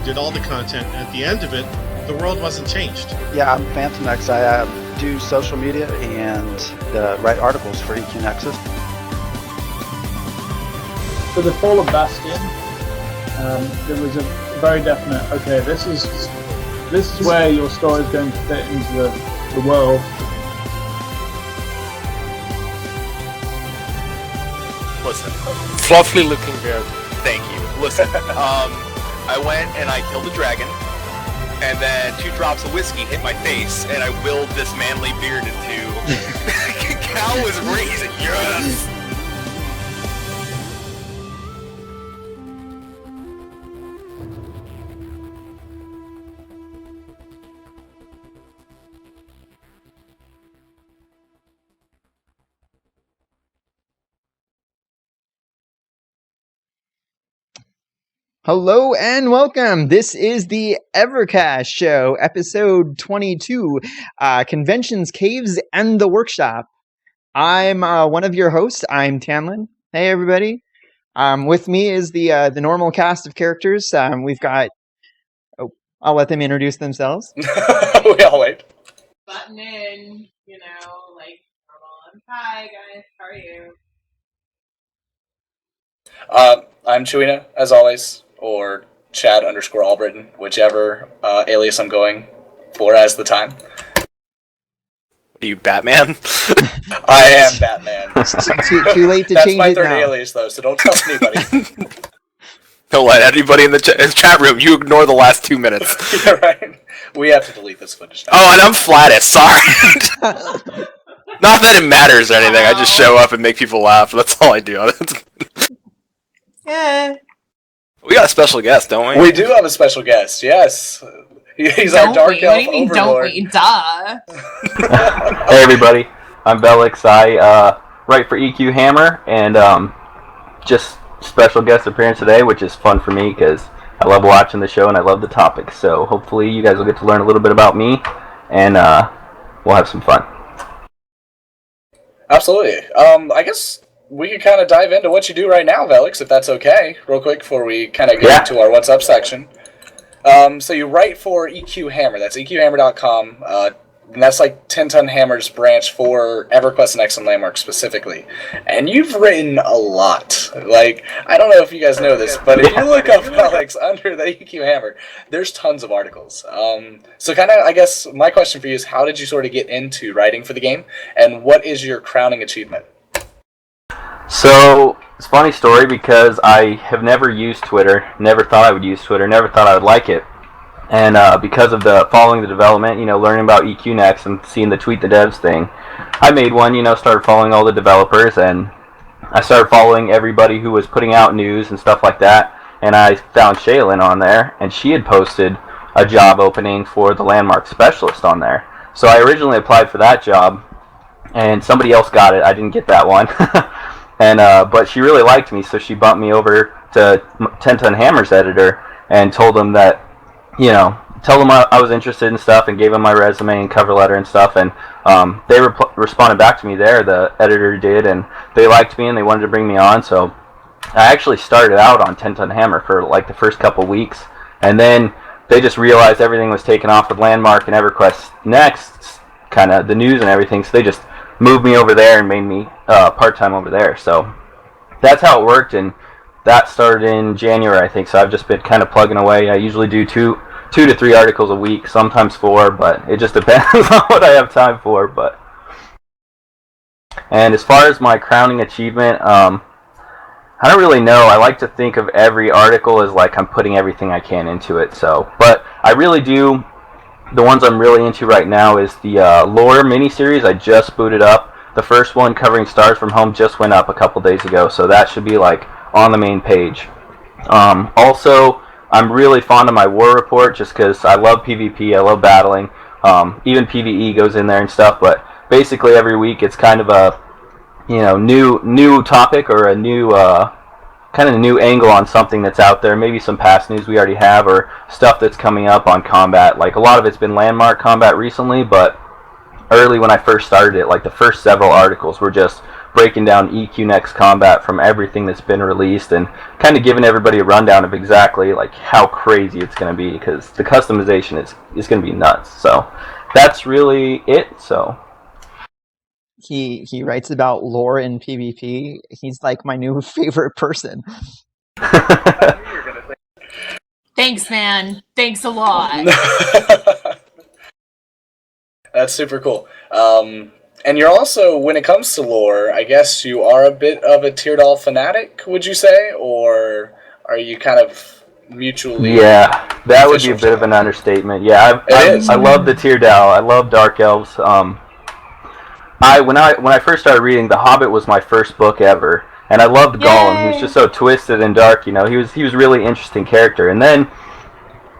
did all the content, and at the end of it, the world wasn't changed. Yeah, I'm Phantom X. I do social media and write articles for EQ Nexus. For the Fall of Bastion, there was a very definite, okay, this is where your story is going to fit into the world. Listen, fluffy looking bear. Thank you. Listen, I went and I killed a dragon, and then 2 drops of whiskey hit my face, and I willed this manly beard into cow was raising. Yes. Hello and welcome. This is the EverCast show, episode 22, Conventions, Caves, and the Workshop. I'm one of your hosts. I'm Tamlin. Hey, everybody. With me is the normal cast of characters. We've got... Oh, I'll let them introduce themselves. We all wait. Button in, like normal. Hi, guys. How are you? I'm Chewina, as always, or Chad _Albritton, whichever alias I'm going for as the time. Are you Batman? I am Batman. Too late to change it now. That's my third alias, though, so don't tell anybody. Don't let anybody in the chat room. You ignore the last 2 minutes. Yeah, right. We have to delete this footage now. Oh, and I'm Flatus. Sorry. Not that it matters or anything. I just show up and make people laugh. That's all I do. Yeah. We got a special guest, don't we? We do have a special guest, yes. He's our Dark Elf Overlord. Don't we? Duh. Hey everybody, I'm Bellix. I write for EQ Hammer, and just special guest appearance today, which is fun for me because I love watching the show and I love the topic. So hopefully you guys will get to learn a little bit about me, and we'll have some fun. Absolutely. I guess we could kind of dive into what you do right now, Velix, if that's okay, real quick before we kind of get into our What's Up section. So you write for EQ Hammer. That's EQHammer.com. And that's like 10 Ton Hammer's branch for EverQuest and X and Landmark specifically. And you've written a lot. Like, I don't know if you guys know this, but if you look up Velix under the EQ Hammer, there's tons of articles. So kind of, I guess, my question for you is, how did you sort of get into writing for the game? And what is your crowning achievement? So, it's a funny story because I have never used Twitter, never thought I would use Twitter, never thought I would like it. And because of following the development, learning about EQ Next and seeing the Tweet the Devs thing, I made one, started following all the developers, and I started following everybody who was putting out news and stuff like that. And I found Shaylin on there, and she had posted a job opening for the Landmark Specialist on there. So I originally applied for that job, and somebody else got it. I didn't get that one. And but she really liked me, so she bumped me over to 10 Ton Hammer's editor and told him that, tell them I was interested in stuff, and gave them my resume and cover letter and stuff. And they responded back to me there, the editor did, and they liked me and they wanted to bring me on. So I actually started out on 10 Ton Hammer for like the first couple weeks, and then they just realized everything was taken off with Landmark and EverQuest Next, kind of the news and everything, so they just moved me over there and made me part-time over there. So that's how it worked, and that started in January, I think. So I've just been kind of plugging away. I usually do two to three articles a week, sometimes 4, but it just depends on what I have time for. And as far as my crowning achievement, I don't really know. I like to think of every article as like I'm putting everything I can into it. So, but I really do. The ones I'm really into right now is the lore miniseries. I just booted up. The first one covering Stars from Home just went up a couple days ago, so that should be like on the main page. Also, I'm really fond of my war report just because I love PvP, I love battling. Even PvE goes in there and stuff, but basically every week it's kind of a new topic or a new kind of a new angle on something that's out there, maybe some past news we already have, or stuff that's coming up on combat. Like, a lot of it's been Landmark combat recently, but early when I first started it, like the first several articles were just breaking down EQ Next combat from everything that's been released and kind of giving everybody a rundown of exactly like how crazy it's going to be, because the customization is going to be nuts. So that's really it. So he writes about lore in PvP. He's like my new favorite person. Thanks, man. Thanks a lot. That's super cool. And you're also, when it comes to lore, I guess you are a bit of a Teardal fanatic, would you say? Or are you kind of mutually... Yeah, that would be a bit of an understatement. Yeah, I love the Teardal. I love Dark Elves. When I first started reading, The Hobbit was my first book ever. And I loved Gollum. He was just so twisted and dark, you know. He was a really interesting character. And then,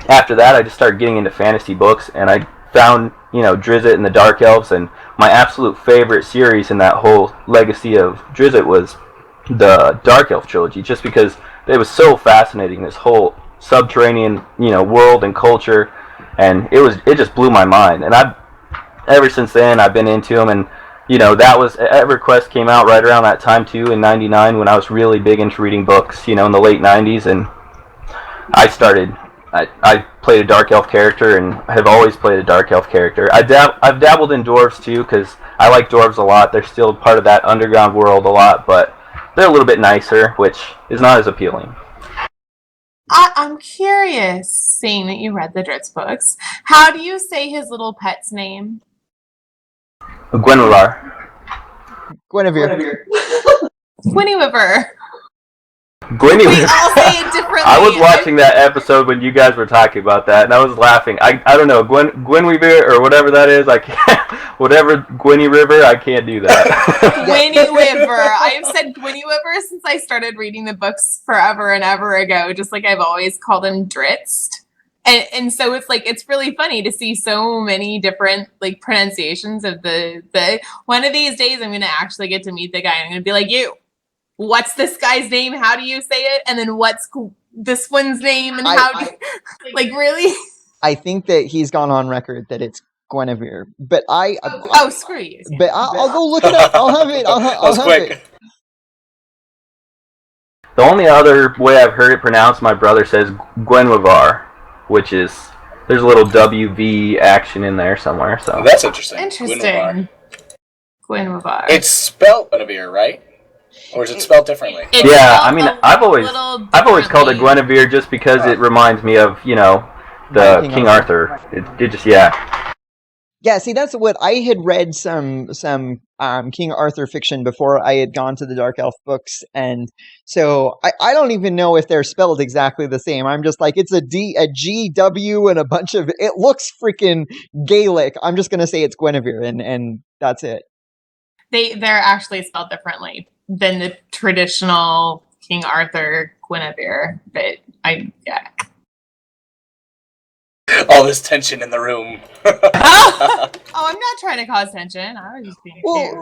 after that, I just started getting into fantasy books, and I found, you know, Drizzt and the Dark Elves, and my absolute favorite series in that whole legacy of Drizzt was the Dark Elf trilogy, just because it was so fascinating, this whole subterranean, you know, world and culture, and it just blew my mind. And ever since then, I've been into them, and you know, that was, EverQuest came out right around that time too, in '99, when I was really big into reading books, you know, in the late '90s, and I played a Dark Elf character, and have always played a Dark Elf character. I've dabbled in dwarves too, because I like dwarves a lot. They're still part of that underground world a lot, but they're a little bit nicer, which is not as appealing. I'm curious, seeing that you read the Dritz books, how do you say his little pet's name? Guinevere. Guinevere. Guinevere. Guinevere. We all say it differently. I was watching that episode when you guys were talking about that, and I was laughing. I don't know, Guinevere or whatever that is. I can't. Whatever River, I can't do that. Guinevere. I have said Guinevere since I started reading the books forever and ever ago. Just like I've always called him Dritz. And so it's like, it's really funny to see so many different like pronunciations of the one of these days I'm going to actually get to meet the guy. I'm going to be like, what's this guy's name? How do you say it? And then what's this one's name? And like, really? I think that he's gone on record that it's Guinevere, but screw you. But I'll go look it up. I'll have it. I'll have it. The only other way I've heard it pronounced, my brother says Guinevere, which is, there's a little WV action in there somewhere. So that's interesting. Interesting. Guinevere. It's spelled Guinevere, right? Or is it spelled differently? Yeah, I mean, I've always called it Guinevere just because it reminds me of, you know, the King Arthur. It just, yeah. Yeah, see, that's what I had read some King Arthur fiction before I had gone to the Dark Elf books, and so I don't even know if they're spelled exactly the same. I'm just like, it's a G, W, and a bunch of, it looks freaking Gaelic. I'm just gonna say it's Guinevere, and that's it. They're actually spelled differently than the traditional King Arthur Guinevere, but all this tension in the room. Oh, I'm not trying to cause tension. I was just being cute.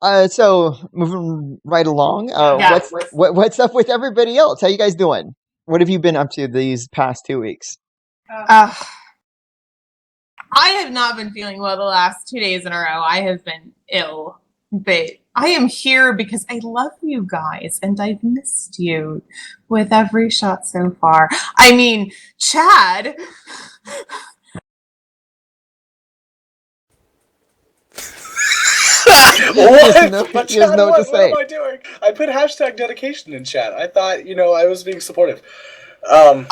Right. So moving right along, what's up with everybody else? How you guys doing? What have you been up to these past 2 weeks? I have not been feeling well the last 2 days in a row. I have been ill, but I am here because I love you guys, and I've missed you with every shot so far. I mean, Chad. What? Chad, what am I doing? I put hashtag dedication in chat. I thought, you know, I was being supportive. You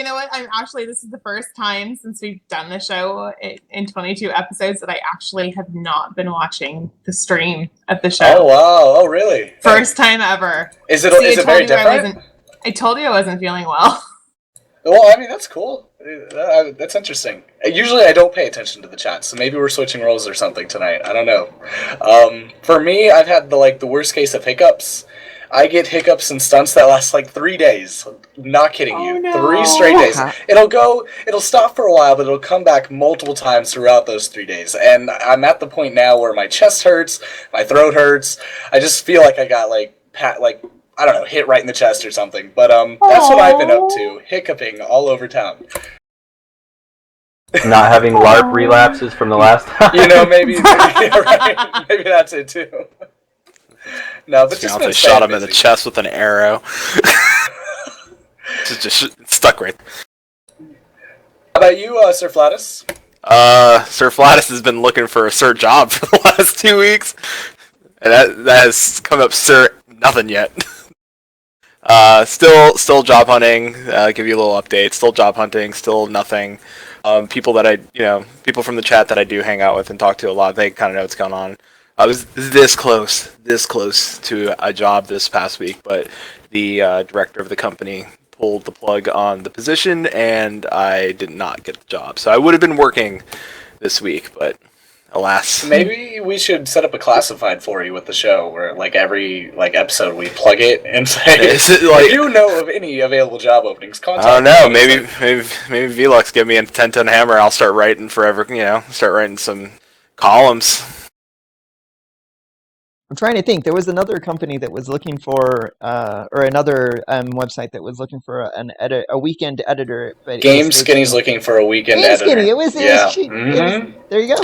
know what? I'm actually, this is the first time since we've done the show in 22 episodes that I actually have not been watching the stream of the show. Oh, wow. Oh, really? First time ever. Is it very different? I told you I wasn't feeling well. Well, I mean, that's cool. That's interesting. Usually I don't pay attention to the chat, so maybe we're switching roles or something tonight. I don't know. For me, I've had the worst case of hiccups. I get hiccups and stunts that last like 3 days. Not kidding you. No. 3 straight days. It'll stop for a while, but it'll come back multiple times throughout those 3 days. And I'm at the point now where my chest hurts, my throat hurts. I just feel like I got I don't know, hit right in the chest or something. But that's what I've been up to, hiccuping all over town. Not having LARP relapses from the last time. You know, maybe right. Maybe that's it too. No, but just been shot him in the chest with an arrow. just stuck right there. How about you, Sir Flatus? Sir Flatus has been looking for a Sir job for the last 2 weeks. And that has come up, Sir, nothing yet. Still job hunting. Give you a little update. Still job hunting. Still nothing. People from the chat that I do hang out with and talk to a lot, they kind of know what's going on. I was this close to a job this past week, but the director of the company pulled the plug on the position, and I did not get the job. So I would have been working this week, but alas. Maybe we should set up a classified for you with the show, where every episode we plug it and say, if you know of any available job openings, contact. I don't know. Maybe Velux give me a 10-ton hammer. I'll start writing forever. Start writing some columns. I'm trying to think. There was another company that was looking for, or another website that was looking for a weekend editor. But Game Skinny's looking for a weekend editor. Game Skinny. It was cheap. Mm-hmm. There you go.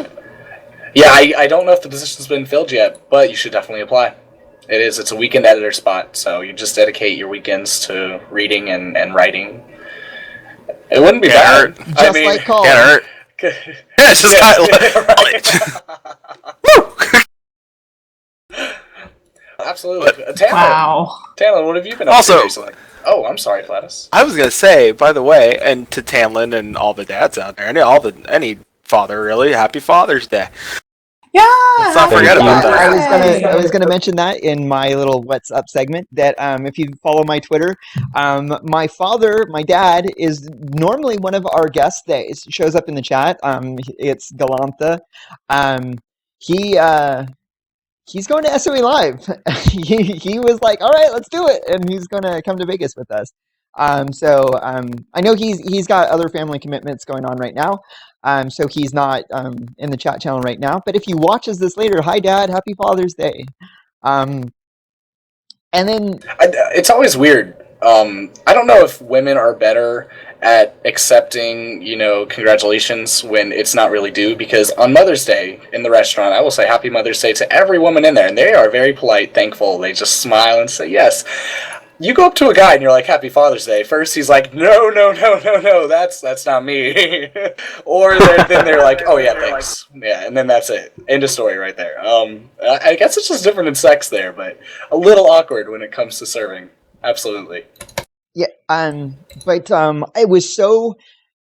Yeah, I don't know if the position's been filled yet, but you should definitely apply. It's a weekend editor spot, so you just dedicate your weekends to reading and writing. It wouldn't be bad. Just like Cole. Can't hurt. Yeah, it's just Absolutely. Wow. Tanlin, what have you been up to recently? Oh, I'm sorry, Flatus. I was gonna say, by the way, and to Tanlin and all the dads out there, and any father really, happy Father's Day. Yeah. Let's not forget about that. I was gonna mention that in my little What's Up segment, that if you follow my Twitter, my dad is normally one of our guests that shows up in the chat. It's Galantha. He's going to SOE Live. he was like, all right, let's do it. And he's going to come to Vegas with us. So I know he's got other family commitments going on right now. So he's not in the chat channel right now. But if he watches this later, hi, Dad, happy Father's Day. And then... It's always weird. I don't know if women are better at accepting, congratulations when it's not really due, because on Mother's Day in the restaurant, I will say Happy Mother's Day to every woman in there, and they are very polite, thankful. They just smile and say yes. You go up to a guy and you're like, Happy Father's Day. First he's like, no, that's not me. Or then they're like, oh yeah, thanks. Yeah, and then that's it. End of story right there. I guess it's just different in sex there, but a little awkward when it comes to serving. Absolutely. Yeah, but I was so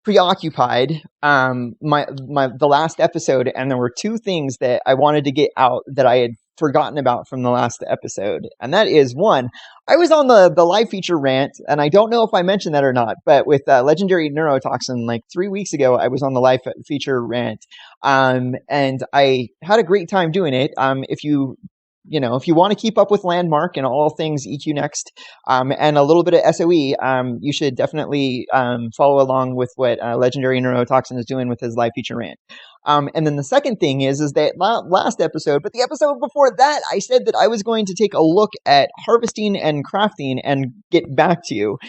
preoccupied the last episode, and there were two things that I wanted to get out that I had forgotten about from the last episode. And that is, one, I was on the live feature rant, and I don't know if I mentioned that or not, but with Legendary Neurotoxin, 3 weeks ago, I was on the live feature rant, and I had a great time doing it. If you want to keep up with Landmark and all things EQ Next, and a little bit of SOE, you should definitely follow along with what Legendary Neurotoxin is doing with his live feature rant. And then the second thing is that last episode, but the episode before that, I said that I was going to take a look at harvesting and crafting and get back to you.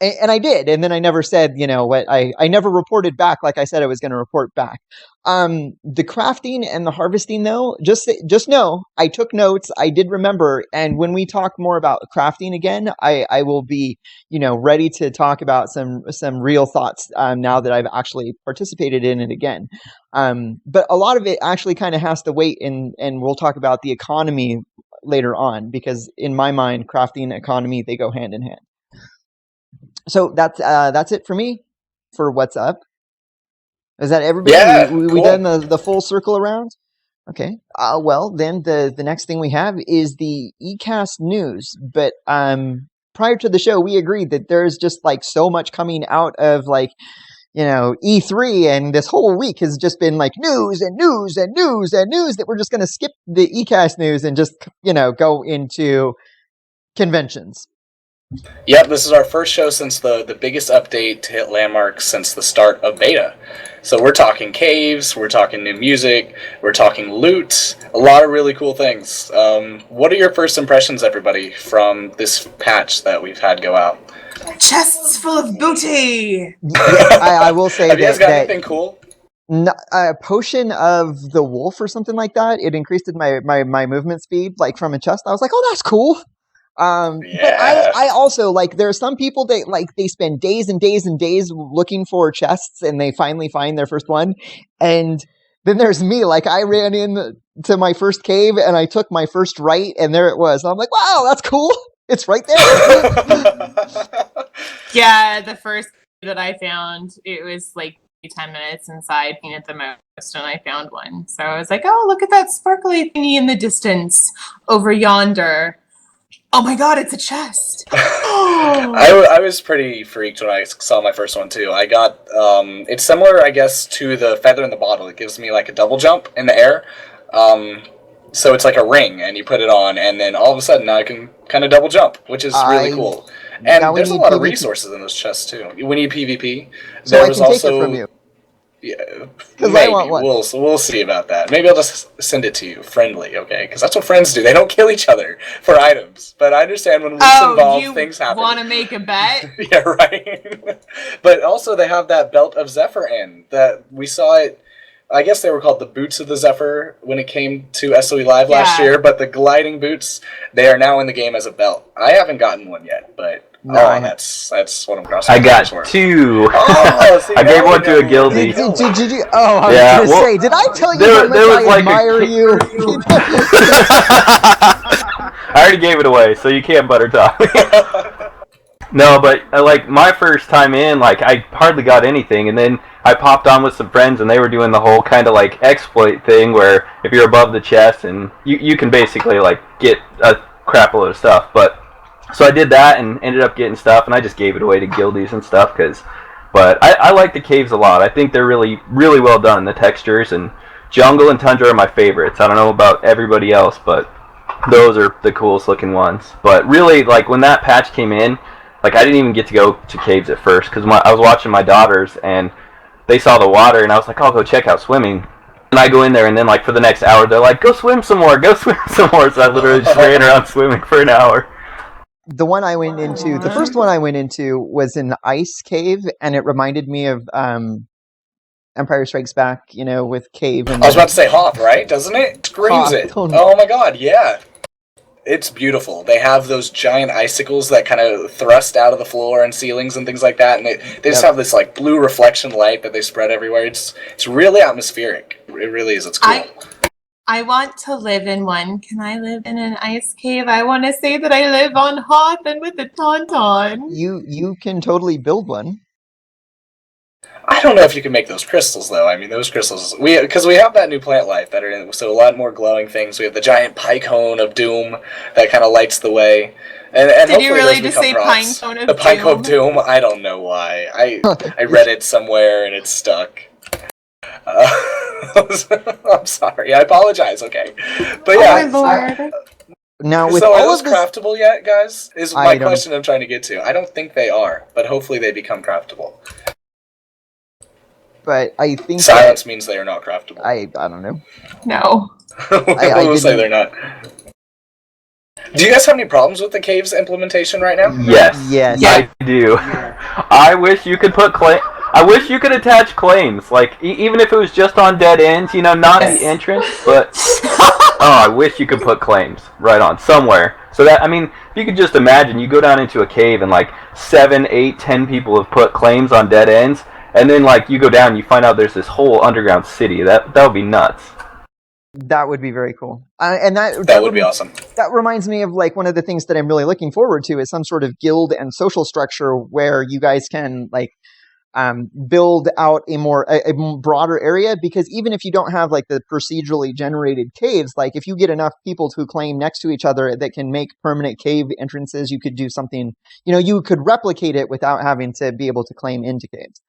And I did, and then I never said, I never reported back like I said I was going to report back. The crafting and the harvesting, though, just know, I took notes, I did remember, and when we talk more about crafting again, I will be, ready to talk about some real thoughts now that I've actually participated in it again. But a lot of it actually kind of has to wait, and we'll talk about the economy later on, because in my mind, crafting and economy, they go hand in hand. So that's it for me for What's Up. Is that everybody? Yeah, we cool. done the full circle around? Okay. Well, then the next thing we have is the ECast news. But prior to the show, we agreed that there's just so much coming out of E3, and this whole week has just been news and news and news and news, that we're just going to skip the ECast news and just go into conventions. Yep, this is our first show since the biggest update to hit Landmark since the start of beta. So we're talking caves, we're talking new music, we're talking loot, a lot of really cool things. What are your first impressions, everybody, from this patch that we've had go out? Chests full of booty! I will say Have you guys got that anything cool? A potion of the wolf or something like that. It increased my movement speed, like from a chest. I was like, oh, that's cool. But I also like there are some people that like they spend days and days and days looking for chests and they finally find their first one. And then there's me, like I ran in to my first cave and I took my first right and there it was. I'm like, wow, that's cool. It's right there. Yeah, the first that I found, it was like 10 minutes inside being at the most, and I found one. So I was like, oh, look at that sparkly thingy in the distance over yonder. Oh my god, it's a chest. I was pretty freaked when I saw my first one too. I got it's similar, I guess, to the feather in the bottle. It gives me like a double jump in the air. So it's like a ring, and you put it on, and then all of a sudden now I can kind of double jump, which is really cool. And there's a lot of resources in those chests too. We need PvP. So there was also take it from you. Yeah, maybe. I want one. We'll see about that. Maybe I'll just send it to you, friendly, okay? Because that's what friends do. They don't kill each other for items. But I understand when we involve, things happen. Want to make a bet? Yeah, right. But also they have that belt of Zephyr in that we saw it. I guess they were called the Boots of the Zephyr when it came to SOE Live last year. But the gliding boots, they are now in the game as a belt. I haven't gotten one yet, but. No, that's what I'm crossing. I got two. Oh, I gave one to a guildie. Did you? Oh, I was gonna say, did I tell you how much I admire you? I already gave it away, so you can't butter talk. No, but like my first time in, like I hardly got anything, and then I popped on with some friends, and they were doing the whole kind of like exploit thing, where if you're above the chest, and you can basically like get a crap load of stuff, but. So I did that and ended up getting stuff, and I just gave it away to guildies and stuff. But I like the caves a lot. I think they're really, really well done. The textures and jungle and tundra are my favorites. I don't know about everybody else, but those are the coolest looking ones. But really, like when that patch came in, like I didn't even get to go to caves at first because I was watching my daughters and they saw the water, and I was like, I'll go check out swimming. And I go in there, and then like for the next hour, they're like, go swim some more, go swim some more. So I literally just ran around swimming for an hour. The one I went into, the first one I went into was an ice cave, and it reminded me of Empire Strikes Back, you know, with cave. And I was about to say Hoth, right? Doesn't it? Screams it. Oh my god, yeah. It's beautiful. They have those giant icicles that kind of thrust out of the floor and ceilings and things like that, and they just have this like blue reflection light that they spread everywhere. It's really atmospheric. It really is. It's cool. I want to live in one. Can I live in an ice cave? I want to say that I live on Hoth and with a tauntaun. You can totally build one. I don't know if you can make those crystals though. I mean, those crystals because we have that new plant life that are in, so a lot more glowing things. We have the giant pine cone of doom that kind of lights the way. And did you really just say pine cone of doom? The pine cone of doom. I don't know why. I read it somewhere and it's stuck. I'm sorry. I apologize. Okay, but yeah. Oh my lord. Now, with so all are those of this, craftable yet, guys? Is my question I'm trying to get to. I don't think they are, but hopefully they become craftable. But I think silence means they are not craftable. I don't know. No. I will say they're not. Do you guys have any problems with the caves implementation right now? Yes. I do. I wish you could put I wish you could attach claims, like even if it was just on dead ends, you know, not the entrance, but I wish you could put claims right on somewhere. So that, I mean, if you could just imagine, you go down into a cave and like 7, 8, 10 people have put claims on dead ends, and then like you go down and you find out there's this whole underground city. That would be nuts. That would be very cool. And that would be awesome. That reminds me of like one of the things that I'm really looking forward to is some sort of guild and social structure where you guys can like build out a broader area, because even if you don't have like the procedurally generated caves, like if you get enough people to claim next to each other that can make permanent cave entrances, you could do something, you know, you could replicate it without having to be able to claim into caves.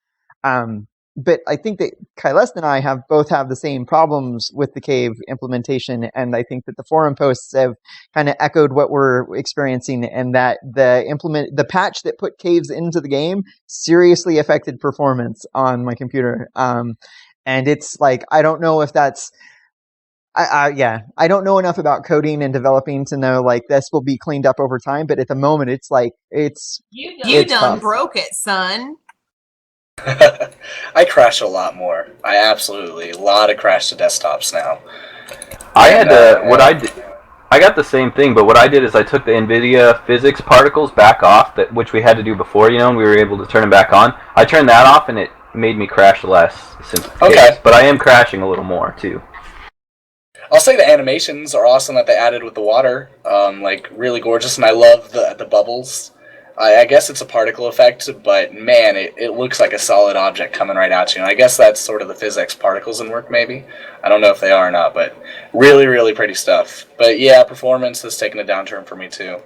But I think that Kylest and I both have the same problems with the cave implementation, and I think that the forum posts have kind of echoed what we're experiencing, and that the patch that put caves into the game seriously affected performance on my computer. And it's like, I don't know if that's I don't know enough about coding and developing to know like this will be cleaned up over time, but at the moment it's like you done broke it, son. I crash a lot more. A lot of crash to desktops now. I had what I did. I got the same thing, but what I did is I took the NVIDIA physics particles back off, which we had to do before, and we were able to turn them back on. I turned that off, and it made me crash less since Okay. but I am crashing a little more too. I'll say the animations are awesome that they added with the water, really gorgeous, and I love the bubbles. I guess it's a particle effect, but man, it looks like a solid object coming right at you. And I guess that's sort of the physics particles in work, maybe. I don't know if they are or not, but really, really pretty stuff. But yeah, performance has taken a downturn for me too.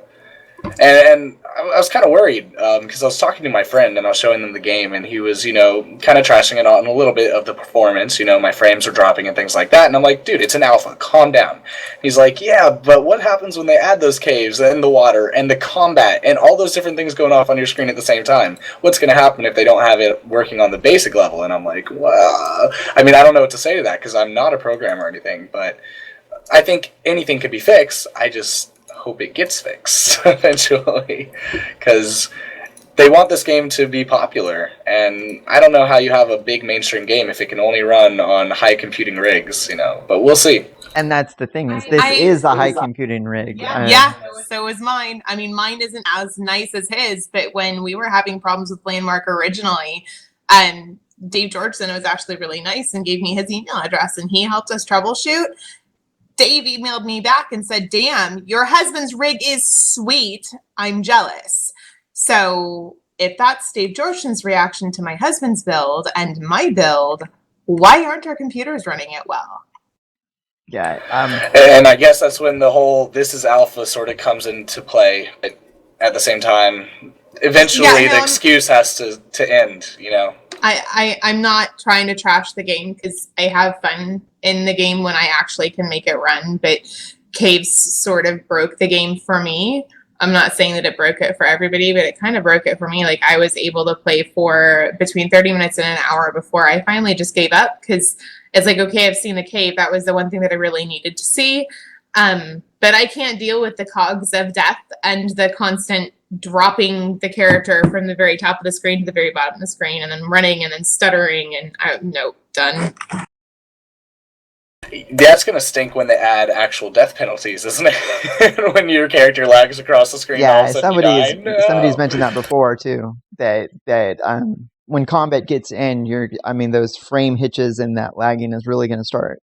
And I was kind of worried because I was talking to my friend and I was showing them the game, and he was, kind of trashing it on a little bit of the performance. My frames were dropping and things like that. And I'm like, dude, it's an alpha. Calm down. He's like, yeah, but what happens when they add those caves and the water and the combat and all those different things going off on your screen at the same time? What's going to happen if they don't have it working on the basic level? And I'm like, well, I don't know what to say to that because I'm not a programmer or anything, but I think anything could be fixed. I just hope it gets fixed eventually because they want this game to be popular, and I don't know how you have a big mainstream game if it can only run on high computing rigs, but we'll see. And that's the thing, is this is a high computing rig. Yeah, so is mine. Mine isn't as nice as his, but when we were having problems with Landmark originally, Dave Georgeson was actually really nice and gave me his email address, and he helped us troubleshoot. Dave emailed me back and said, damn, your husband's rig is sweet. I'm jealous. So if that's Dave Georgeson's reaction to my husband's build and my build, why aren't our computers running it well? Yeah. And I guess that's when the whole this is alpha sort of comes into play. At the same time, eventually the excuse has to end, I'm not trying to trash the game because I have fun in the game when I actually can make it run, but Caves sort of broke the game for me. I'm not saying that it broke it for everybody, but it kind of broke it for me. Like, I was able to play for between 30 minutes and an hour before I finally just gave up because it's like, okay, I've seen the cave. That was the one thing that I really needed to see. But I can't deal with the cogs of death and the constant dropping the character from the very top of the screen to the very bottom of the screen and then running and then stuttering and nope, done. That's going to stink when they add actual death penalties, isn't it? When your character lags across the screen. Yeah, somebody's mentioned that before too. That when combat gets in, those frame hitches and that lagging is really going to start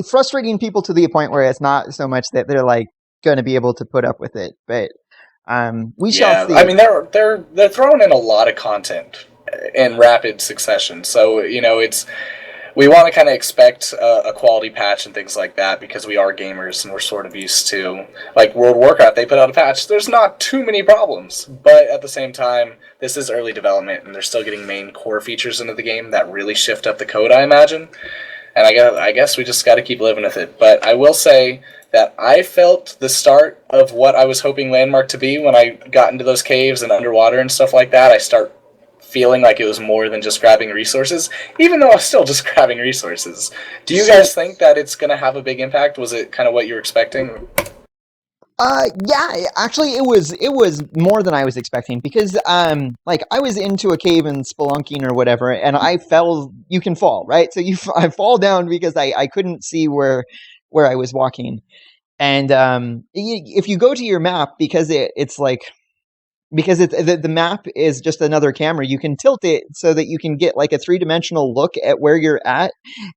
frustrating people to the point where it's not so much that they're like going to be able to put up with it, but we shall see. They're throwing in a lot of content in rapid succession, so we want to kind of expect a quality patch and things like that because we are gamers and we're sort of used to, like World of Warcraft, they put out a patch. There's not too many problems, but at the same time, this is early development and they're still getting main core features into the game that really shift up the code, I imagine. And I guess we just got to keep living with it. But I will say that I felt the start of what I was hoping Landmark to be when I got into those caves and underwater and stuff like that. I start feeling like it was more than just grabbing resources, even though I was still just grabbing resources. Do you guys think that it's going to have a big impact? Was it kind of what you were expecting? Yeah, actually it was more than I was expecting because I was into a cave and spelunking or whatever, and I fell. You can fall, right? So I fall down because I couldn't see where I was walking, and if you go to your map because the map is just another camera, you can tilt it so that you can get like a 3-dimensional look at where you're at,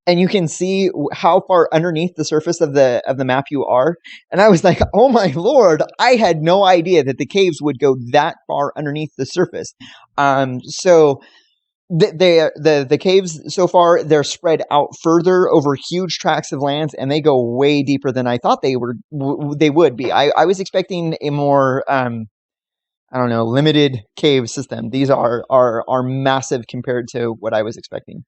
and you can see how far underneath the surface of the map you are. And I was like, oh my lord, I had no idea that the caves would go that far underneath the surface. So the caves so far, they're spread out further over huge tracts of land, and they go way deeper than I thought they would be. I was expecting a more limited cave system. These are massive compared to what I was expecting.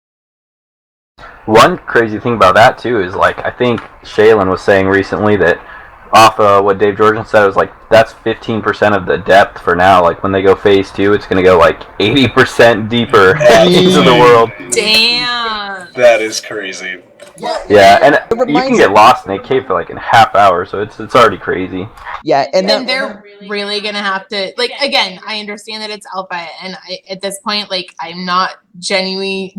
One crazy thing about that too is I think Shaylin was saying recently that off what Dave Georgeson said, it was that's 15% of the depth for now. When they go phase 2, it's going to go 80% deeper into the world. Damn. That is crazy. Yeah, and you reminds can get lost in a cave for like a half hour, so it's already crazy. Yeah, and And they're really gonna have to, like, again, I understand that it's alpha, and at this point, like, I'm not genuinely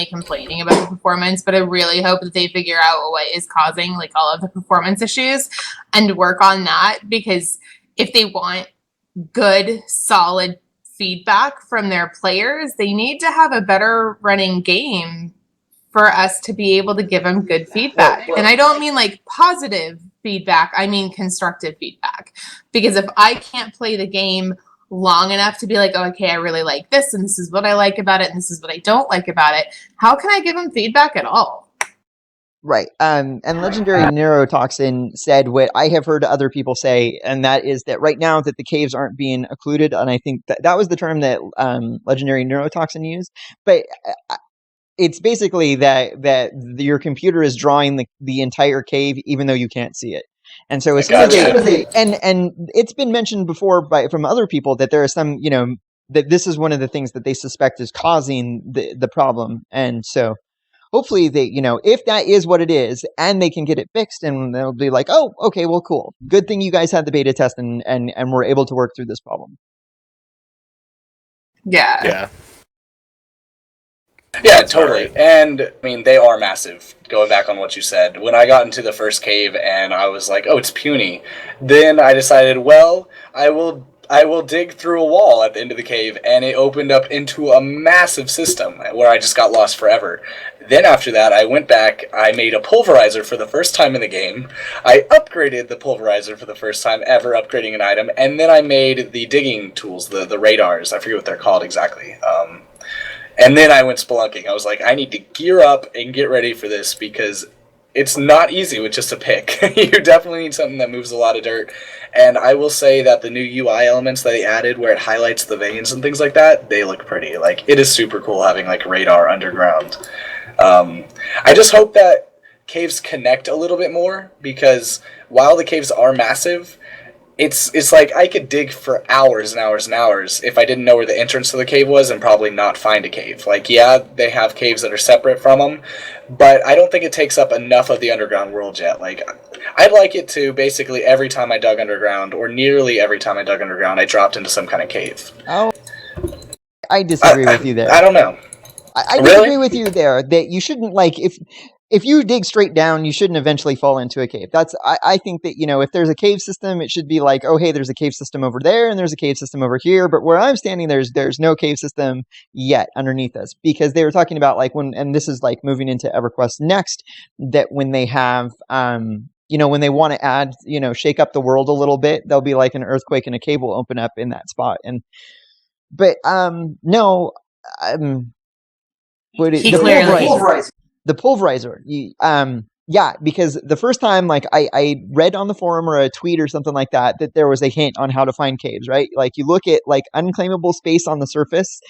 complaining about the performance, but I really hope that they figure out what is causing like all of the performance issues and work on that, because if they want good, solid feedback from their players, they need to have a better running game for us to be able to give them good feedback. And I don't mean like positive feedback, I mean constructive feedback. Because if I can't play the game long enough to be like, oh, okay, I really like this, and this is what I like about it, and this is what I don't like about it, how can I give them feedback at all? Right. And Legendary Neurotoxin said what I have heard other people say, and that is that right now that the caves aren't being occluded, and I think that was the term that Legendary Neurotoxin used. But it's basically that your computer is drawing the entire cave, even though you can't see it. And so as soon as they, and it's been mentioned before from other people that there are some, that this is one of the things that they suspect is causing the problem. And so hopefully they, if that is what it is and they can get it fixed, and they'll be like, oh, okay, well, cool. Good thing you guys had the beta test and were able to work through this problem. Yeah. Yeah, totally. And I mean, they are massive. Going back on what you said, when I got into the first cave and I was like, oh, it's puny, then I decided, well, I will dig through a wall at the end of the cave, and it opened up into a massive system where I just got lost forever. Then after that, I went back, I made a pulverizer for the first time in the game, I upgraded the pulverizer for the first time ever, upgrading an item, and then I made the digging tools, the radars, I forget what they're called exactly. And then I went spelunking. I was like, I need to gear up and get ready for this, because it's not easy with just a pick. You definitely need something that moves a lot of dirt. And I will say that the new UI elements that they added, where it highlights the veins and things like that, they look pretty. Like, it is super cool having like radar underground. I just hope that caves connect a little bit more, because while the caves are massive, it's like I could dig for hours and hours and hours if I didn't know where the entrance to the cave was, and probably not find a cave. Like, yeah, they have caves that are separate from them, but I don't think it takes up enough of the underground world yet. Like, I'd like it to basically every time I dug underground, or nearly every time I dug underground, I dropped into some kind of cave. Oh, I disagree with you there. I don't know. I disagree with you there, that you shouldn't, like, if you dig straight down, you shouldn't eventually fall into a cave. I think that, if there's a cave system, it should be like, oh, hey, there's a cave system over there and there's a cave system over here. But where I'm standing, there's no cave system yet underneath us, because they were talking about like and this is like moving into EverQuest next, that when they have, when they want to add, shake up the world a little bit, there'll be like an earthquake and a cave will open up in that spot. The pulverizer. Yeah, because the first time, like, I read on the forum or a tweet or something like that there was a hint on how to find caves, right? Like, you look at like unclaimable space on the surface,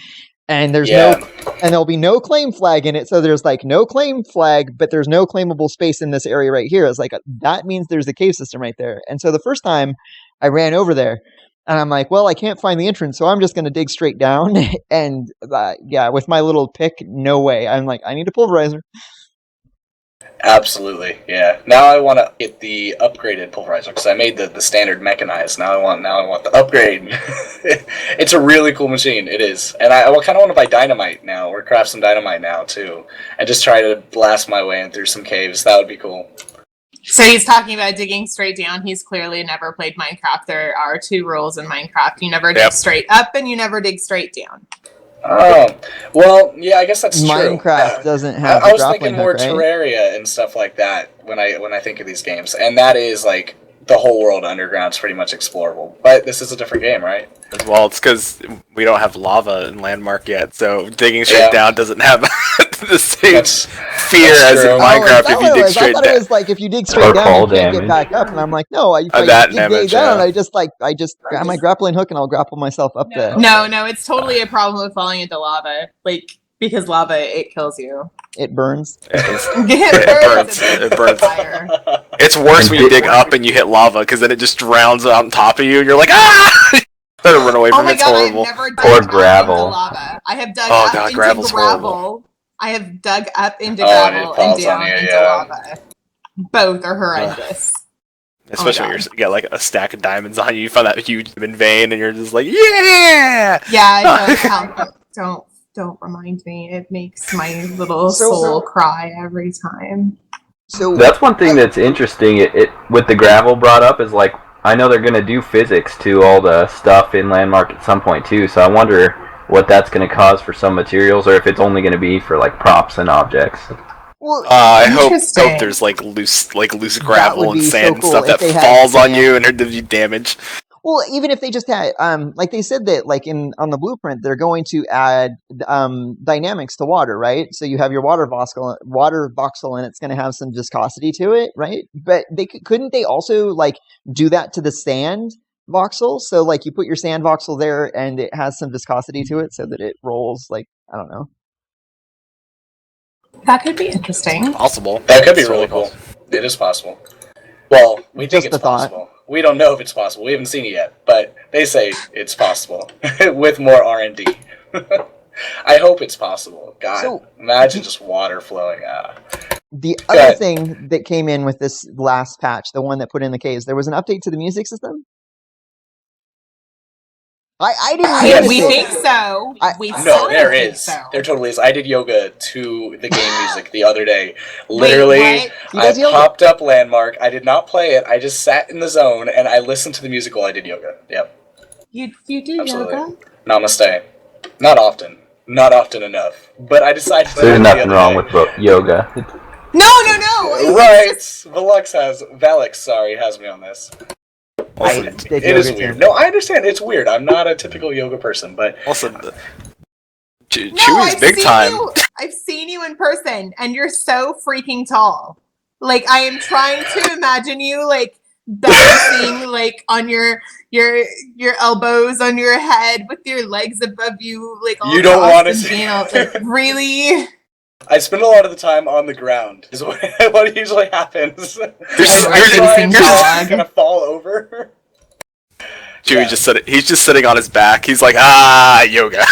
and there'll be no claim flag in it. So there's like no claim flag, but there's no claimable space in this area right here. It's like, that means there's a cave system right there. And so the first time I ran over there, and I'm like, well, I can't find the entrance, so I'm just going to dig straight down. And with my little pick, no way. I'm like, I need a pulverizer. Absolutely, yeah. Now I want to get the upgraded pulverizer, because I made the standard mechanized. Now I want the upgrade. It's a really cool machine. It is, and I kind of want to buy dynamite now, or craft some dynamite now too, and just try to blast my way in through some caves. That would be cool. So he's talking about digging straight down. He's clearly never played Minecraft. There are 2 rules in Minecraft. You never dig straight up, and you never dig straight down. Oh, well, yeah, I guess that's true. Minecraft doesn't have I the was grappling thinking more hook, right? Terraria and stuff like that when I think of these games, and that is like the whole world underground's pretty much explorable. But this is a different game, right? Well, it's because we don't have lava in Landmark yet, so digging straight down doesn't have the same fear as in Minecraft if you dig straight down. I thought it was like if you dig straight down, you can't get back up. And I'm like, no, I dig down. I just grab my grappling hook and I'll grapple myself up there. No, it's totally a problem with falling into lava. Like, because lava, it kills you. It burns. It burns. Fire. It's worse when you dig up and you hit lava, because then it just drowns on top of you, and you're like, ah! Better run away from it. It's horrible. I've never dug or gravel. lava. I have dug up into gravel's gravel. horrible. I have dug up into Oh, and it gravel and falls on down you, into yeah. lava. Both are horrendous. Especially Oh my when you got like a stack of diamonds on you, you find that huge diamond vein, and you're just like, yeah! Yeah, don't remind me. It makes my little soul cry every time. So That's one thing that's interesting. It with the gravel brought up is like I know they're gonna do physics to all the stuff in Landmark at some point too. So I wonder what that's gonna cause for some materials, or if it's only gonna be for like props and objects. well, I hope Interesting. there's like loose gravel and be so sand and cool stuff if that they had falls on sand. you and does you damage. well, even if they just had, like they said that, like on the blueprint, they're going to add dynamics to water, right? So you have your water voxel, and it's going to have some viscosity to it, right? But couldn't they also like do that to the sand voxel? So like you put your sand voxel there, and it has some viscosity to it, so that it rolls. Like I don't know. That could be interesting. Possible. That could be It's really totally cool. It is possible. Well, we think Just it's a thought. possible. We don't know if it's possible. We haven't seen it yet, but they say it's possible with more R&D. I hope it's possible. God, So- imagine just water flowing. The Go other ahead. thing that came in with this last patch, the one that put in the caves, there was an update to the music system. I didn't Yes. notice We it. think so. We No, sort of there think is. so. There totally is. I did yoga to the game music the other day. Literally, Wait, He I does yoga? popped up Landmark. I did not play it. I just sat in the zone and I listened to the music while I did yoga. Yep, You do absolutely. yoga? Namaste. Not often. Not often enough. But I decided to do There's it nothing the wrong other with yoga. No. day. Right. Valix has me on this. I Also, did It is yoga weird. too. No, I understand. It's weird. I'm not a typical yoga person, but also Chewy's I've big seen time. I've seen you in person, and you're so freaking tall. Like I am trying to imagine you like balancing like on your elbows on your head with your legs above you, like all You don't crossed wanna and see- being all, like really. I spend a lot of the time on the ground. Is what usually happens. There's- I try and there's- just kind of fall over. Chewy Yeah. he's just sitting on his back. He's like, yoga.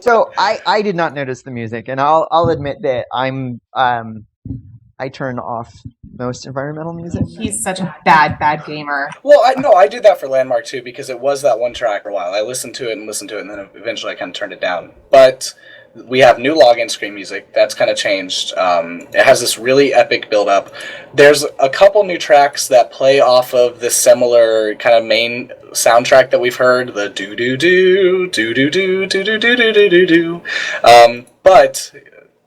So I did not notice the music, and I'll admit that I turn off most environmental music. He's such a bad gamer. Well, I did that for Landmark too because it was that one track for a while. I listened to it, and then eventually I kind of turned it down. But we have new login screen music. That's kind of changed. It has this really epic build-up. There's a couple new tracks that play off of the similar kind of main soundtrack that we've heard, the do-do-do, do-do-do, do-do-do-do-do-do-do. But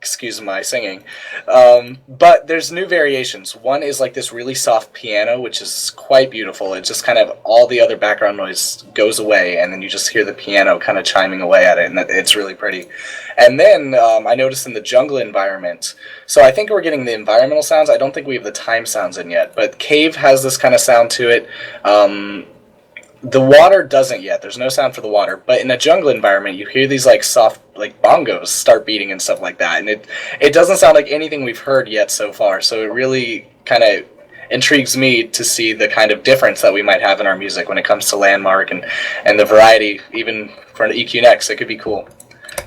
excuse my singing. But there's new variations. One is like this really soft piano, which is quite beautiful. It just kind of, all the other background noise goes away, and then you just hear the piano kind of chiming away at it, and it's really pretty. And then I noticed in the jungle environment, so I think we're getting the environmental sounds. I don't think we have the time sounds in yet, but Cave has this kind of sound to it. The water doesn't yet. There's no sound for the water. But in a jungle environment, you hear these like soft like bongos start beating and stuff like that. And it doesn't sound like anything we've heard yet so far. So it really kind of intrigues me to see the kind of difference that we might have in our music when it comes to Landmark and the variety, even for an EQ Next. It could be cool.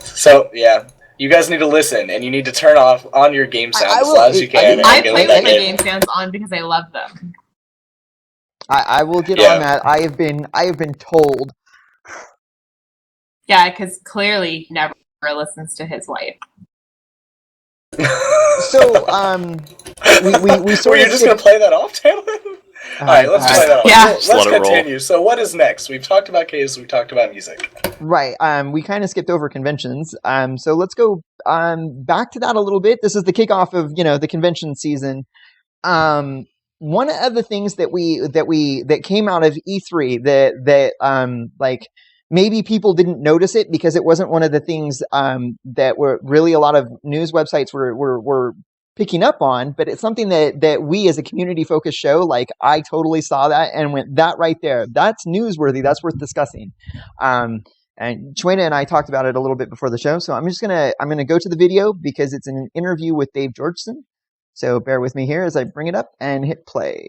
So, yeah. You guys need to listen, and you need to turn on your game sounds as loud as you can. I and get play with that with my game. game sounds on because I love them. I will get Yeah. on that. I have been told. Yeah, because clearly never listens to his wife. So we sort Were you of just going to play that off, Tamlin? Alright, let's play that off. Yeah. Let's Let it roll. continue. So what is next? We've talked about caves, we've talked about music. Right. We kind of skipped over conventions. So let's go back to that a little bit. This is the kickoff of the convention season. One of the things that came out of E3 that like maybe people didn't notice it because it wasn't one of the things that were really a lot of news websites were picking up on, but it's something that we as a community focused show, like I totally saw that and went, that right there, that's newsworthy, that's worth discussing. And Chuena and I talked about it a little bit before the show, so I'm gonna go to the video because it's an interview with Dave Georgeson. So bear with me here as I bring it up and hit play.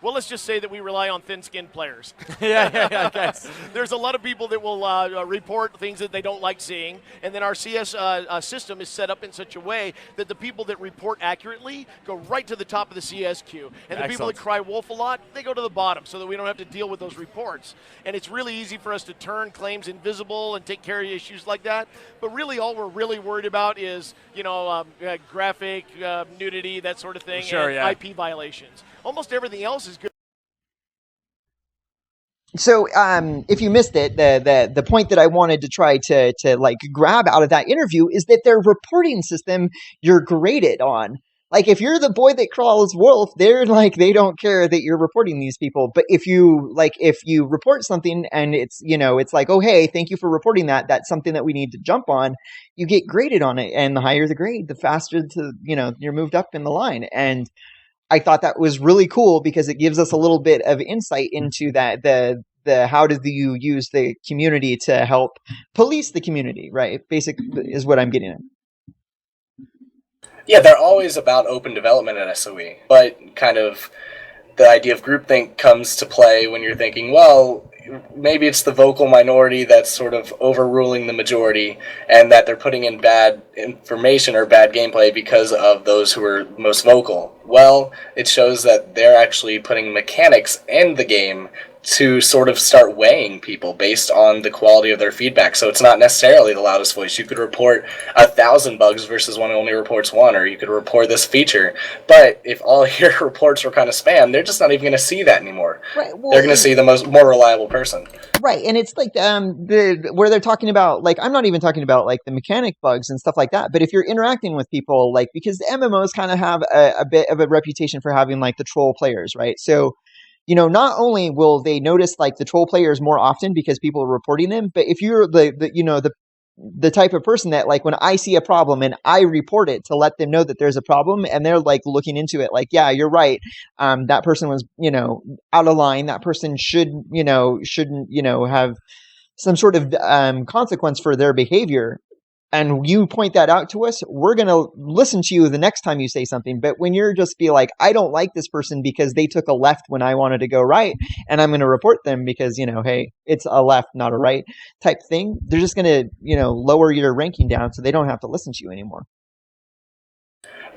Well, let's just say that we rely on thin-skinned players. Okay. There's a lot of people that will report things that they don't like seeing, and then our CS system is set up in such a way that the people that report accurately go right to the top of the CS queue, and the people that cry wolf a lot, they go to the bottom, so that we don't have to deal with those reports. And it's really easy for us to turn claims invisible and take care of issues like that. But really, all we're really worried about is, graphic nudity, that sort of thing, and IP violations. Almost everything else is good. So, if you missed it, the point that I wanted to try to like grab out of that interview is that their reporting system you're graded on. Like, if you're the boy that crawls wolf, they're like, they don't care that you're reporting these people. But if you report something and it's like, oh, hey, thank you for reporting that. That's something that we need to jump on. You get graded on it, and the higher the grade, the faster you're moved up in the line. And I thought that was really cool because it gives us a little bit of insight into that the how do you use the community to help police the community, right? Basically is what I'm getting at. Yeah, they're always about open development at SOE, but kind of the idea of groupthink comes to play when you're thinking, well, maybe it's the vocal minority that's sort of overruling the majority, and that they're putting in bad information or bad gameplay because of those who are most vocal. Well, it shows that they're actually putting mechanics in the game to sort of start weighing people based on the quality of their feedback. So it's not necessarily the loudest voice. You could report 1,000 bugs versus one who only reports one, or you could report this feature. But if all your reports were kind of spam, they're just not even going to see that anymore. Right. Well, they're going to see the more reliable person. Right, and it's like where they're talking about, like, I'm not even talking about like the mechanic bugs and stuff like that, but if you're interacting with people, like, because the MMOs kind of have a bit of a reputation for having like the troll players, right? So, not only will they notice like the troll players more often because people are reporting them, but if you're the type of person that, like, when I see a problem and I report it to let them know that there's a problem, and they're like looking into it, like, yeah, you're right. That person was, out of line. That person shouldn't have some sort of consequence for their behavior. And you point that out to us, we're going to listen to you the next time you say something. But when you're just be like, I don't like this person because they took a left when I wanted to go right, and I'm going to report them because, hey, it's a left, not a right type thing, they're just going to, lower your ranking down so they don't have to listen to you anymore.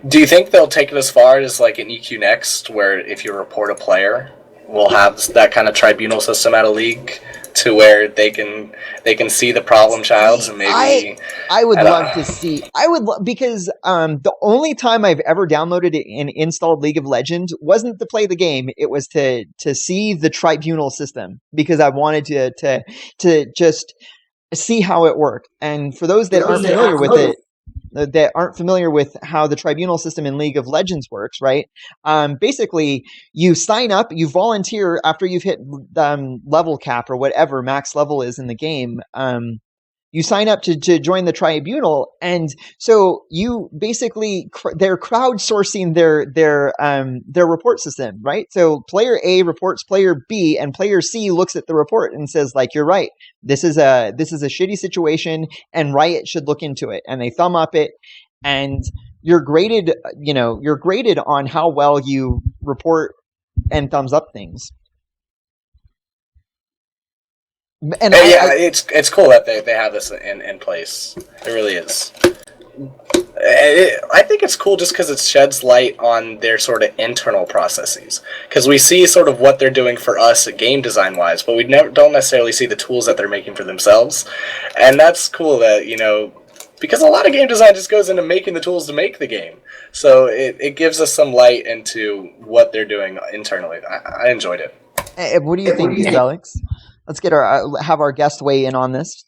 Do you think they'll take it as far as like an EQ Next, where if you report a player, we'll have that kind of tribunal system at a league to where they can see the problem childs, and maybe I would love to see. Because the only time I've ever downloaded it and installed League of Legends wasn't to play the game. It was to see the tribunal system, because I wanted to just see how it worked. And for those that aren't familiar with it, that aren't familiar with how the tribunal system in League of Legends works, right? Basically, you sign up, you volunteer after you've hit level cap or whatever max level is in the game. You sign up to join the tribunal, and so you basically they're crowdsourcing their report system, right? So player A reports player B, and player C looks at the report and says, like, you're right, this is a shitty situation, and Riot should look into it. And they thumb up it, and you're graded on how well you report and thumbs up things. And it's cool that they have this in place. It really is. I think it's cool just because it sheds light on their sort of internal processes. Because we see sort of what they're doing for us game design wise, but we don't necessarily see the tools that they're making for themselves. And that's cool that, because a lot of game design just goes into making the tools to make the game. So it gives us some light into what they're doing internally. I enjoyed it. Hey, what do you think, Alex? Let's have our guest weigh in on this.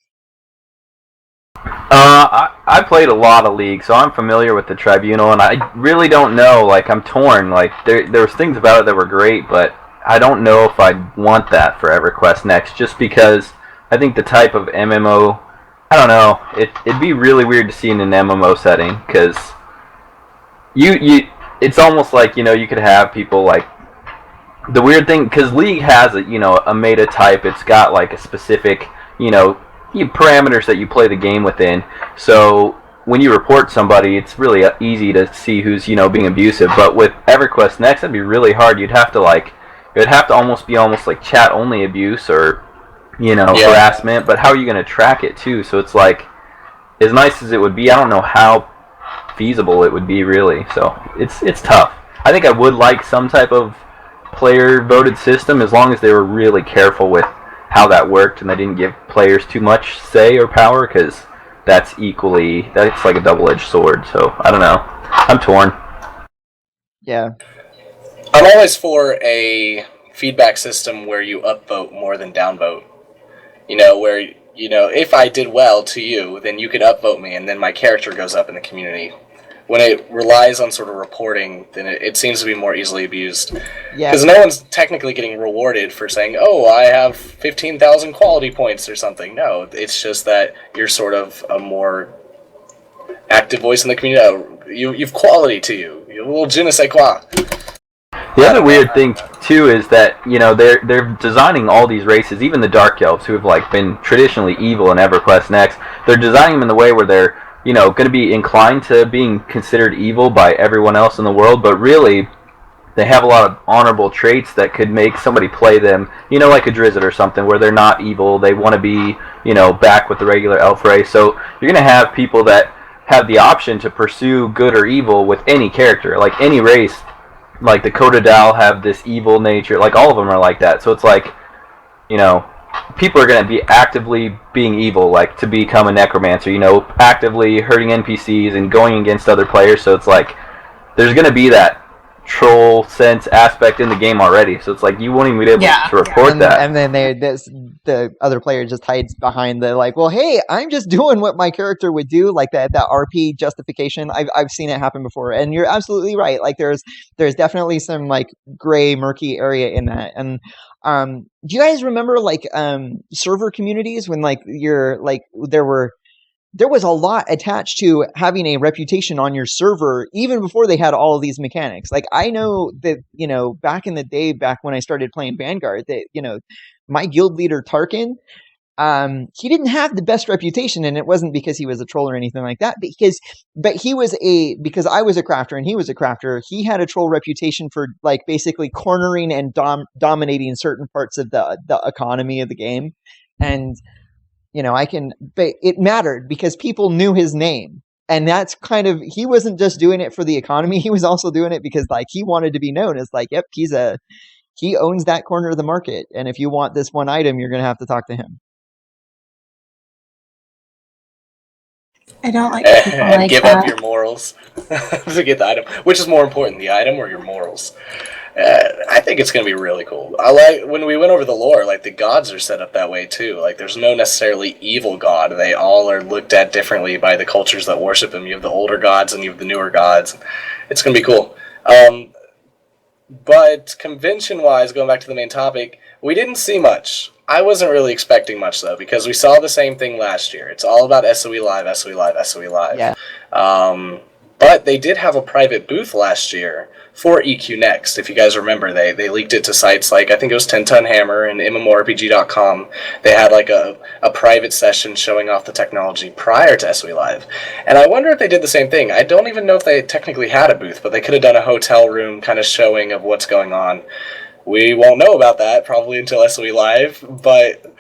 I played a lot of League, so I'm familiar with the Tribunal, and I really don't know. Like, I'm torn. Like, there was things about it that were great, but I don't know if I'd want that for EverQuest Next, just because I think the type of MMO, I don't know, it'd be really weird to see in an MMO setting, because it's almost like, you could have people like, the weird thing, because League has a meta type. It's got like a specific, parameters that you play the game within. So when you report somebody, it's really easy to see who's, being abusive. But with EverQuest Next, that'd be really hard. You'd have to it would have to almost be like chat only abuse or Yeah. harassment. But how are you going to track it too? So it's like, as nice as it would be, I don't know how feasible it would be really. So it's tough. I think I would like some type of player voted system as long as they were really careful with how that worked and they didn't give players too much say or power, because that's like a double-edged sword. So I don't know. I'm torn. Yeah. I'm always for a feedback system where you upvote more than downvote. Where if I did well to you, then you could upvote me, and then my character goes up in the community. When it relies on sort of reporting, then it seems to be more easily abused. Yeah. Because no one's technically getting rewarded for saying, "Oh, I have 15,000 quality points" or something. No, it's just that you're sort of a more active voice in the community. Oh, you've quality to you. You have a little je ne sais quoi. The other weird thing too is that they're designing all these races, even the Dark Elves, who have like been traditionally evil in EverQuest Next. They're designing them in the way where they're going to be inclined to being considered evil by everyone else in the world, but really they have a lot of honorable traits that could make somebody play them, like a Drizzt or something, where they're not evil. They want to be, back with the regular elf race. So you're going to have people that have the option to pursue good or evil with any character, like any race. Like the Kotodal have this evil nature, like all of them are like that. So it's like, people are going to be actively being evil, like to become a necromancer, actively hurting NPCs and going against other players. So it's like, there's going to be that troll sense aspect in the game already. So it's like, you won't even be able to report that. And then the other player just hides behind the like, well, hey, I'm just doing what my character would do, like that RP justification. I've seen it happen before, and you're absolutely right. Like there's definitely some like gray, murky area in that. And do you guys remember like server communities when like there was a lot attached to having a reputation on your server even before they had all of these mechanics. Like I know that, back in the day, back when I started playing Vanguard, that, my guild leader Tarkin, he didn't have the best reputation, and it wasn't because he was a troll or anything like that, because I was a crafter and he was a crafter. He had a troll reputation for like basically cornering and dominating certain parts of the economy of the game. And but it mattered because people knew his name. And that's he wasn't just doing it for the economy. He was also doing it because like he wanted to be known as like, yep, he owns that corner of the market. And if you want this one item, you're going to have to talk to him. I don't like And people like give that. up your morals to get the item. Which is more important, the item or your morals? I think it's going to be really cool. I like when we went over the lore, like the gods are set up that way too. Like there's no necessarily evil god. They all are looked at differently by the cultures that worship them. You have the older gods and you have the newer gods. It's going to be cool. But convention-wise, going back to the main topic, we didn't see much. I wasn't really expecting much though, because we saw the same thing last year. It's all about SOE Live, SOE Live, SOE Live. Yeah. But they did have a private booth last year for EQ Next. If you guys remember, they leaked it to sites like, I think it was 10 Ton Hammer and MMORPG.com. They had like a private session showing off the technology prior to SOE Live. And I wonder if they did the same thing. I don't even know if they technically had a booth, but they could have done a hotel room kind of showing of what's going on. We won't know about that probably until SOE Live, but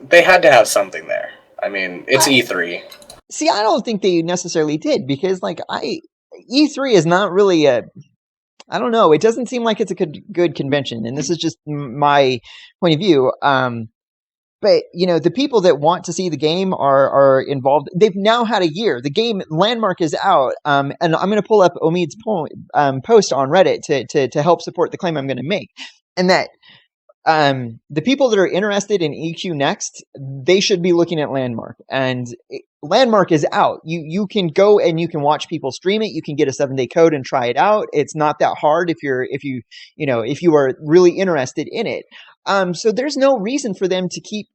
they had to have something there. I mean, it's E3. See, I don't think they necessarily did, because like E3 is not really I don't know. It doesn't seem like it's a good convention, and this is just my point of view. But the people that want to see the game are involved. They've now had a year. The game Landmark is out, and I'm going to pull up Omid's post on Reddit to help support the claim I'm going to make, and that the people that are interested in EQ Next, they should be looking at Landmark. And Landmark is out. You can go and you can watch people stream it. You can get a 7-day code and try it out. It's not that hard if you are really interested in it. So there's no reason for them to keep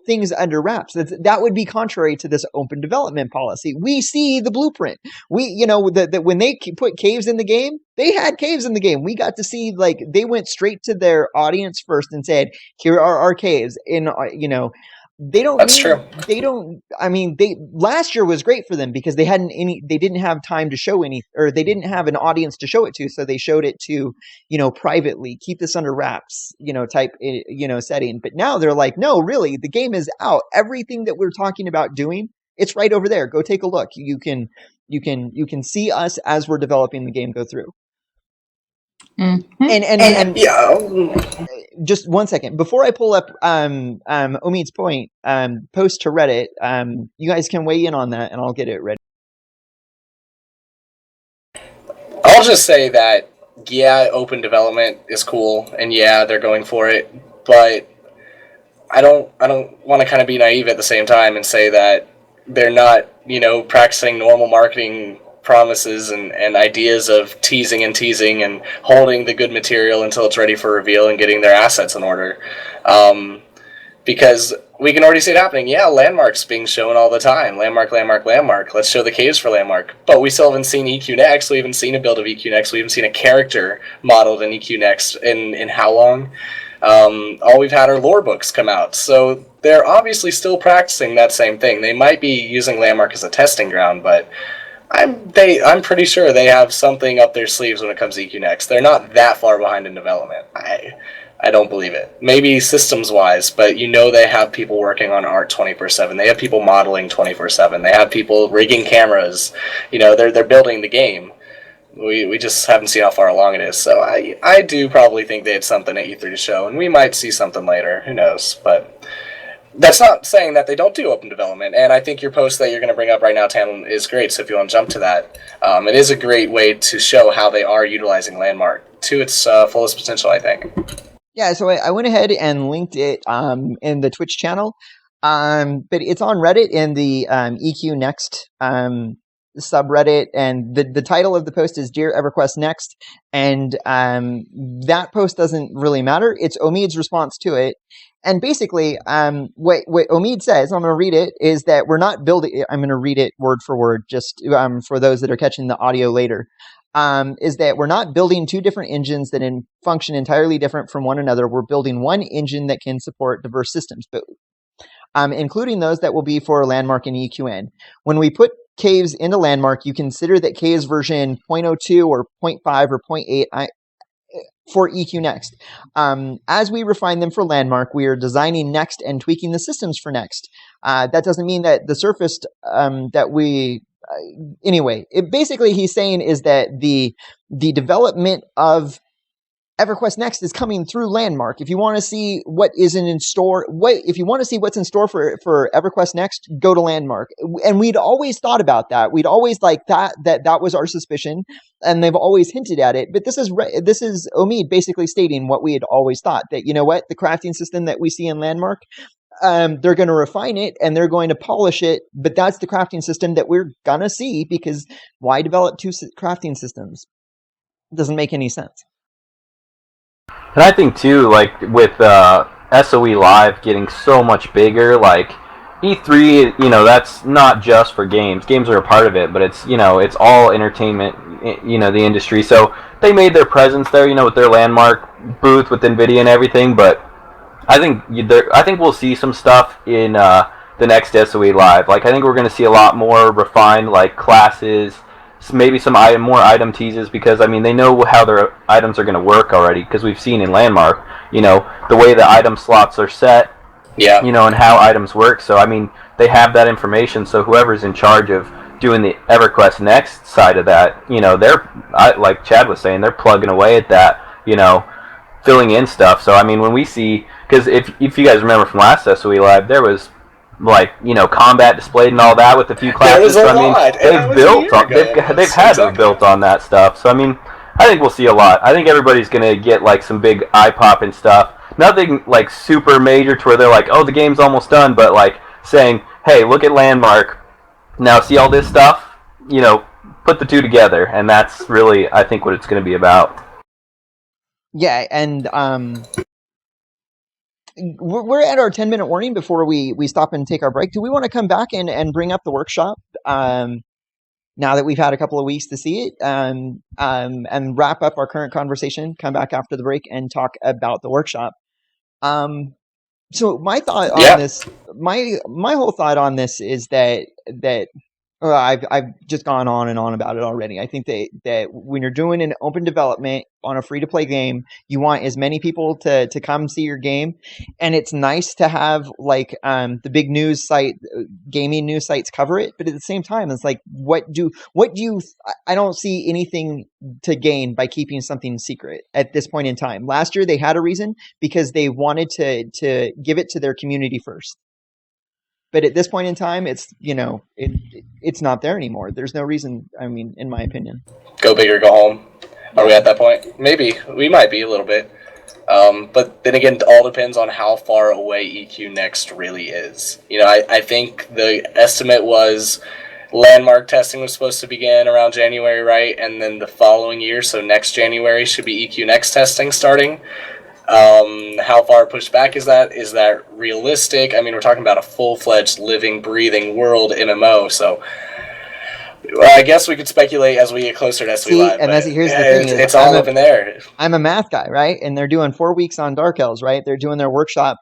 things under wraps. That would be contrary to this open development policy. We see the blueprint. That when they put caves in the game, they had caves in the game. We got to see, like, they went straight to their audience first and said, here are our caves. they don't That's need, true. they don't, I mean, last year was great for them because they didn't have time to show any, or they didn't have an audience to show it to. So they showed it to, privately, keep this under wraps, type, setting. But now they're like, no, really, the game is out. Everything that we're talking about doing, it's right over there. Go take a look. You can see us as we're developing the game go through. Mm-hmm. And yeah. Just one second before I pull up Omid's point post to Reddit. You guys can weigh in on that, and I'll get it ready. I'll just say that open development is cool, and they're going for it, but I don't want to kind of be naive at the same time and say that they're not practicing normal marketing promises and ideas of teasing and holding the good material until it's ready for reveal and getting their assets in order. Because we can already see it happening. Yeah, Landmark's being shown all the time. Landmark. Let's show the caves for Landmark. But we still haven't seen EQ Next. We haven't seen a build of EQ Next. We haven't seen a character modeled in EQ Next in how long? All we've had are lore books come out. So they're obviously still practicing that same thing. They might be using Landmark as a testing ground, but I'm pretty sure they have something up their sleeves when it comes to EQ Next. They're not that far behind in development. I don't believe it. Maybe systems-wise, but they have people working on art 24/7. They have people modeling 24/7. They have people rigging cameras. They're building the game. We just haven't seen how far along it is. So I do probably think they had something at E3 to show, and we might see something later. Who knows? But that's not saying that they don't do open development, and I think your post that you're going to bring up right now, Tam, is great, so if you want to jump to that. It is a great way to show how they are utilizing Landmark to its fullest potential, I think. Yeah, so I went ahead and linked it in the Twitch channel, but it's on Reddit in the EQ Next subreddit, and the title of the post is Dear EverQuest Next, and that post doesn't really matter. It's Omid's response to it. And basically, what Omid says, I'm going to read it, is that we're not building, I'm going to read it word for word, just for those that are catching the audio later, is that we're not building two different engines that function entirely different from one another. We're building one engine that can support diverse systems, but including those that will be for Landmark and EQN. When we put Caves into Landmark, you consider that Caves version 0.02 or 0.5 or 0.8 for EQ Next. As we refine them for Landmark, we are designing Next and tweaking the systems for Next. That doesn't mean that the surface that we... anyway, basically he's saying is that the development of EverQuest Next is coming through Landmark. If you want to see what isn't in store, if you want to see what's in store for EverQuest Next, go to Landmark. And we'd always thought about that. We'd always that was our suspicion, and they've always hinted at it. But this is Omid basically stating what we had always thought, that the crafting system that we see in Landmark, they're going to refine it and they're going to polish it, but that's the crafting system that we're gonna see, because why develop two crafting systems? It doesn't make any sense. And I think too, like with SOE Live getting so much bigger, like E3, that's not just for games. Games are a part of it, but it's it's all entertainment, the industry. So they made their presence there, with their Landmark booth with NVIDIA and everything. But I think we'll see some stuff in the next SOE Live. Like I think we're going to see a lot more refined classes. Maybe some more item teases, because they know how their items are going to work already, because we've seen in Landmark the way the item slots are set, and how items work. So they have that information, so whoever's in charge of doing the EverQuest Next side of that, they're like Chad was saying, they're plugging away at that, filling in stuff. So when we see, because if you guys remember from last SOE Live, there was combat displayed and all that with a few classes. So, they've had to have built on that stuff. So I think we'll see a lot. I think everybody's gonna get some big eye popping stuff. Nothing super major to where they're like, oh, the game's almost done, but saying, hey, look at Landmark. Now see all this stuff. Put the two together, and that's really, I think, what it's gonna be about. Yeah, and we're at our 10-minute warning before we stop and take our break. Do we want to come back and bring up the workshop now that we've had a couple of weeks to see it, and wrap up our current conversation, come back after the break and talk about the workshop? So my thought on Yeah. this, my whole thought on this is that I've just gone on and on about it already. I think that when you're doing an open development on a free to play game, you want as many people to come see your game, and it's nice to have like the big news site, gaming news sites cover it. But at the same time, it's like what do you? I don't see anything to gain by keeping something secret at this point in time. Last year they had a reason because they wanted to give it to their community first. But at this point in time, it's it's not there anymore. There's no reason. I mean, in my opinion, Go big or go home. Are we at that point? Maybe. We might be a little bit. But then again, it all depends on how far away EQ Next really is. You know, I think the estimate was landmark testing was supposed to begin around January, right? And then the following year, so next January, should be EQ Next testing starting. How far pushed back is that? Is that realistic? I mean, we're talking about a full-fledged, living, breathing world MMO, so I guess we could speculate as we get closer to SW Live. and here's the thing: it's all up in there. I'm a math guy, right? And they're doing 4 weeks on Dark Elves, right? They're doing their workshop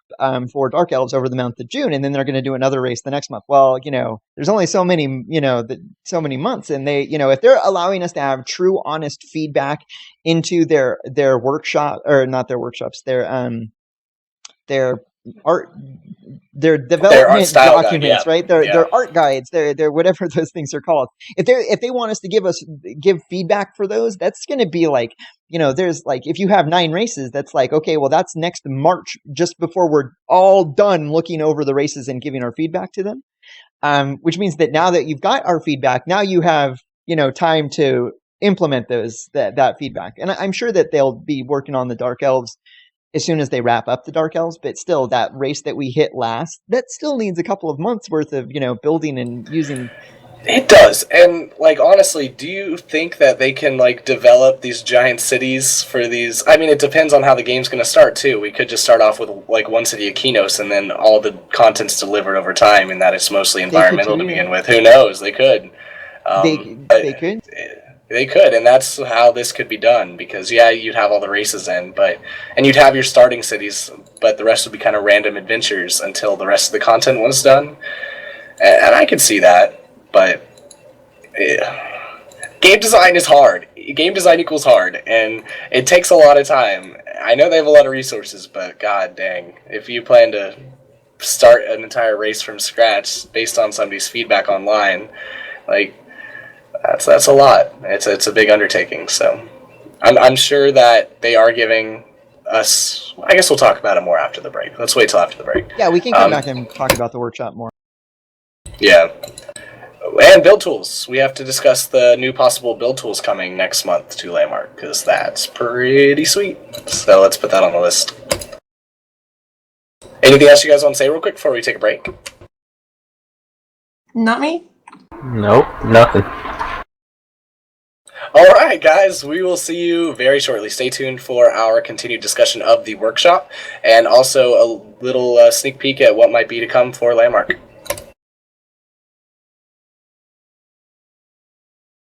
for Dark Elves over the month of June, and then they're going to do another race the next month. Well, there's only so many, so many months, and they, if they're allowing us to have true, honest feedback into their workshop, or not their workshops, their art, their development documents, right? Their art guides, their whatever those things are called. If they want us to give feedback for those, that's going to be like, there's like, if you have 9 races, that's like, okay, well, that's next March, just before we're all done looking over the races and giving our feedback to them. Which means that now that you've got our feedback, now you have, time to implement that feedback. And I'm sure that they'll be working on the Dark Elves as soon as they wrap up the Dark Elves, but still, that race that we hit last, that still needs a couple of months worth of, building and using. It does, and honestly, do you think that they can develop these giant cities for these? I mean, it depends on how the game's going to start too. We could just start off with one city of Kinos, and then all the content's delivered over time, and that it's mostly environmental to begin with. Who knows? They could. They could. They could, and that's how this could be done, because you'd have all the races in, and you'd have your starting cities, but the rest would be kind of random adventures until the rest of the content was done. And I could see that, but game design is hard. Game design equals hard, and it takes a lot of time. I know they have a lot of resources, but god dang, if you plan to start an entire race from scratch based on somebody's feedback online, that's a lot. It's a big undertaking. So I'm sure that they are giving us. I guess we'll talk about it more after the break. Let's wait till after the break. Yeah, we can come back and talk about the workshop more. Yeah, and build tools. We have to discuss the new possible build tools coming next month to Landmark, because that's pretty sweet. So let's put that on the list. Anything else you guys want to say real quick before we take a break? Not me. Nope, nothing. Alright guys, we will see you very shortly. Stay tuned for our continued discussion of the workshop, and also a little sneak peek at what might be to come for Landmark.